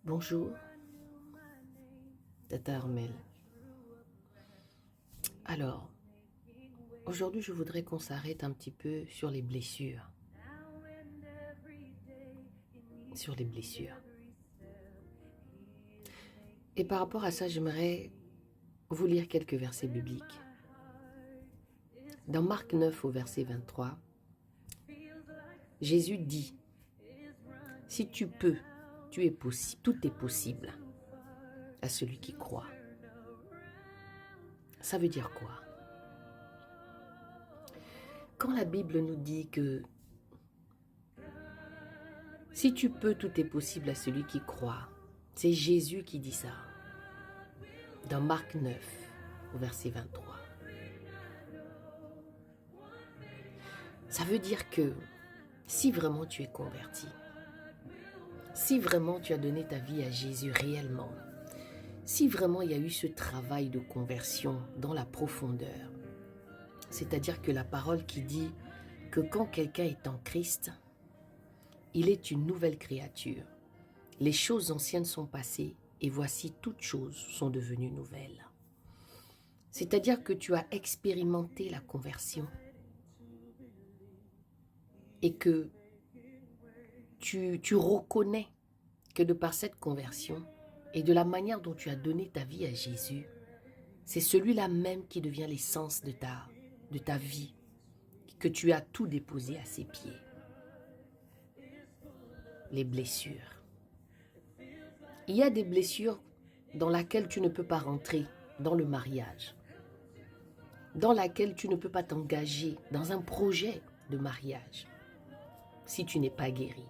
Bonjour, Tata Armel. Alors, aujourd'hui, je voudrais qu'on s'arrête un petit peu sur les blessures. Sur les blessures. Et par rapport à ça, j'aimerais vous lire quelques versets bibliques. Dans Marc 9 au verset 23, Jésus dit, « Si tu peux, tu es possible, tout est possible à celui qui croit. » Ça veut dire quoi? Quand la Bible nous dit que si tu peux, tout est possible à celui qui croit, c'est Jésus qui dit ça. Dans Marc 9, au verset 23. Ça veut dire que si vraiment tu es converti, si vraiment tu as donné ta vie à Jésus réellement, si vraiment il y a eu ce travail de conversion dans la profondeur, c'est-à-dire que la parole qui dit que quand quelqu'un est en Christ, il est une nouvelle créature. Les choses anciennes sont passées et voici toutes choses sont devenues nouvelles. C'est-à-dire que tu as expérimenté la conversion et que tu reconnais que de par cette conversion et de la manière dont tu as donné ta vie à Jésus, c'est celui-là même qui devient l'essence de ta vie, que tu as tout déposé à ses pieds. Les blessures. Il y a des blessures dans lesquelles tu ne peux pas rentrer dans le mariage, dans laquelle tu ne peux pas t'engager dans un projet de mariage si tu n'es pas guéri.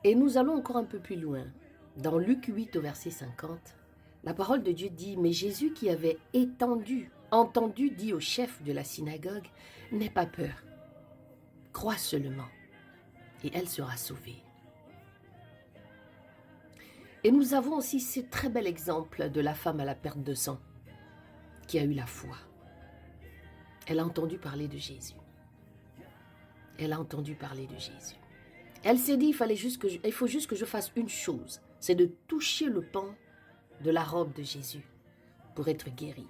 Et nous allons encore un peu plus loin. Dans Luc 8 au verset 50, la parole de Dieu dit « Mais Jésus qui avait entendu dit au chef de la synagogue, « N'aie pas peur, crois seulement, et elle sera sauvée. » Et nous avons aussi ce très bel exemple de la femme à la perte de sang qui a eu la foi. Elle a entendu parler de Jésus. Elle a entendu parler de Jésus. Elle s'est dit, il faut juste que je fasse une chose, c'est de toucher le pan de la robe de Jésus pour être guérie.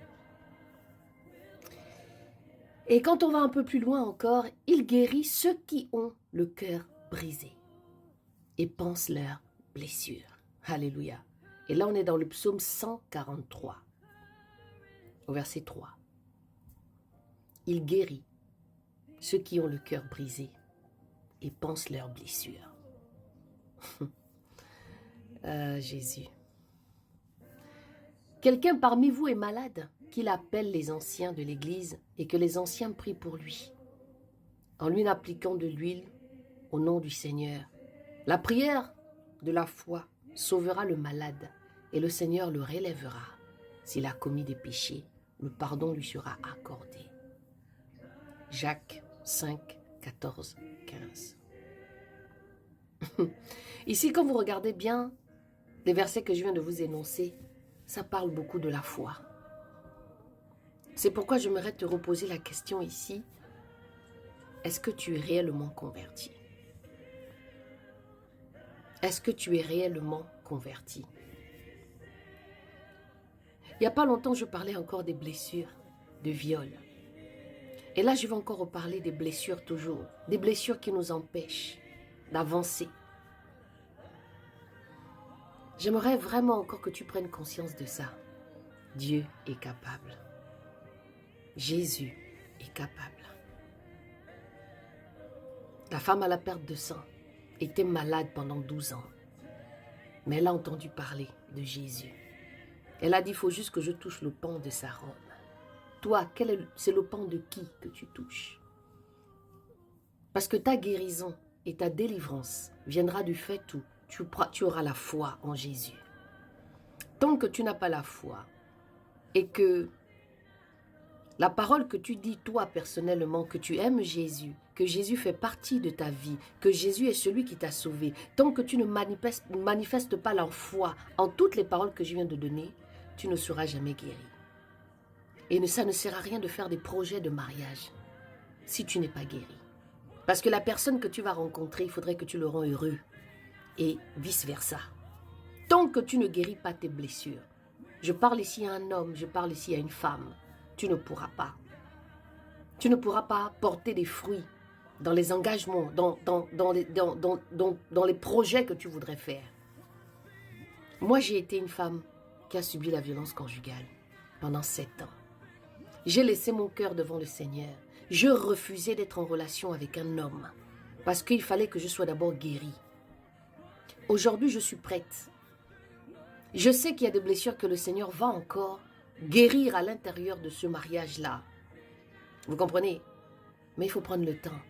Et quand on va un peu plus loin encore, il guérit ceux qui ont le cœur brisé et pensent leurs blessures. Alléluia. Et là, on est dans le psaume 143, au verset 3. Il guérit ceux qui ont le cœur brisé et pensent leurs blessures. Jésus. Quelqu'un parmi vous est malade, qu'il appelle les anciens de l'église et que les anciens prient pour lui, en lui appliquant de l'huile au nom du Seigneur. La prière de la foi sauvera le malade et le Seigneur le relèvera. S'il a commis des péchés, le pardon lui sera accordé. Jacques 5, 14, 15. Ici, quand vous regardez bien les versets que je viens de vous énoncer, ça parle beaucoup de la foi. C'est pourquoi j'aimerais te reposer la question ici. Est-ce que tu es réellement converti? Est-ce que tu es réellement converti? Il n'y a pas longtemps, je parlais encore des blessures, de viol. Et là, je vais encore reparler des blessures toujours. Des blessures qui nous empêchent d'avancer. J'aimerais vraiment encore que tu prennes conscience de ça. Dieu est capable. Jésus est capable. La femme à la perte de sang était malade pendant 12 ans. Mais elle a entendu parler de Jésus. Elle a dit, il faut juste que je touche le pan de sa robe. Toi, c'est le pan de qui que tu touches? Parce que ta guérison et ta délivrance viendra du fait où tu auras la foi en Jésus. Tant que tu n'as pas la foi et que la parole que tu dis toi personnellement, que tu aimes Jésus, que Jésus fait partie de ta vie, que Jésus est celui qui t'a sauvé, tant que tu ne manifestes pas la foi en toutes les paroles que je viens de donner, tu ne seras jamais guéri. Et ça ne sert à rien de faire des projets de mariage si tu n'es pas guéri. Parce que la personne que tu vas rencontrer, il faudrait que tu le rends heureux. Et vice-versa. Tant que tu ne guéris pas tes blessures, je parle ici à un homme, je parle ici à une femme, tu ne pourras pas. Tu ne pourras pas porter des fruits dans les engagements, dans les projets que tu voudrais faire. Moi, j'ai été une femme qui a subi la violence conjugale pendant 7 ans. J'ai laissé mon cœur devant le Seigneur. Je refusais d'être en relation avec un homme parce qu'il fallait que je sois d'abord guérie. Aujourd'hui, je suis prête. Je sais qu'il y a des blessures que le Seigneur va encore guérir à l'intérieur de ce mariage-là. Vous comprenez? Mais il faut prendre le temps.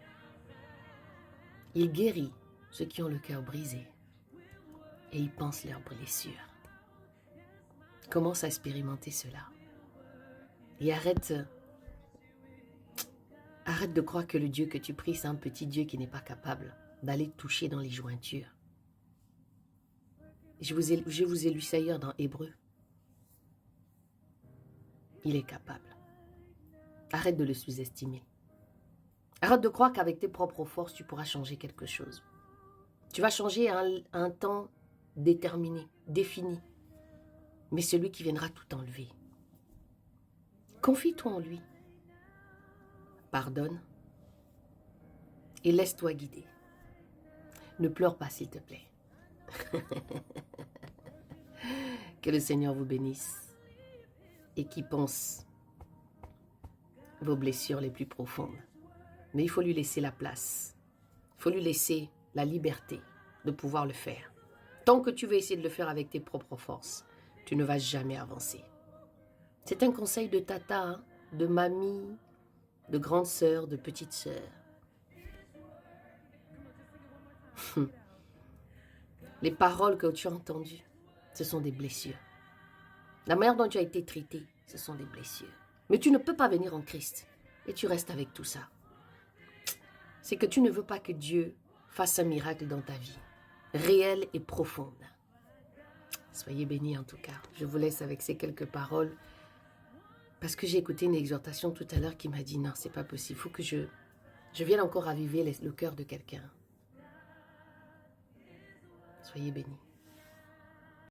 Il guérit ceux qui ont le cœur brisé et il pense leurs blessures. Commence à expérimenter cela. Et arrête de croire que le Dieu que tu pries, c'est un petit Dieu qui n'est pas capable d'aller toucher dans les jointures. Je vous ai lu ça hier dans Hébreu. Il est capable. Arrête de le sous-estimer. Arrête de croire qu'avec tes propres forces, tu pourras changer quelque chose. Tu vas changer à un temps déterminé, défini. Mais celui qui viendra tout enlever. Confie-toi en lui. Pardonne. Et laisse-toi guider. Ne pleure pas, s'il te plaît. Que le Seigneur vous bénisse et qu'il pense vos blessures les plus profondes. Mais il faut lui laisser la place. Il faut lui laisser la liberté de pouvoir le faire. Tant que tu veux essayer de le faire avec tes propres forces, tu ne vas jamais avancer. C'est un conseil de tata, hein, de mamie, de grande sœur, de petite sœur. Les paroles que tu as entendues, ce sont des blessures. La manière dont tu as été traité, ce sont des blessures. Mais tu ne peux pas venir en Christ et tu restes avec tout ça. C'est que tu ne veux pas que Dieu fasse un miracle dans ta vie, réelle et profonde. Soyez bénis en tout cas. Je vous laisse avec ces quelques paroles parce que j'ai écouté une exhortation tout à l'heure qui m'a dit non, c'est pas possible. Il faut que je vienne encore raviver le cœur de quelqu'un. Soyez bénis.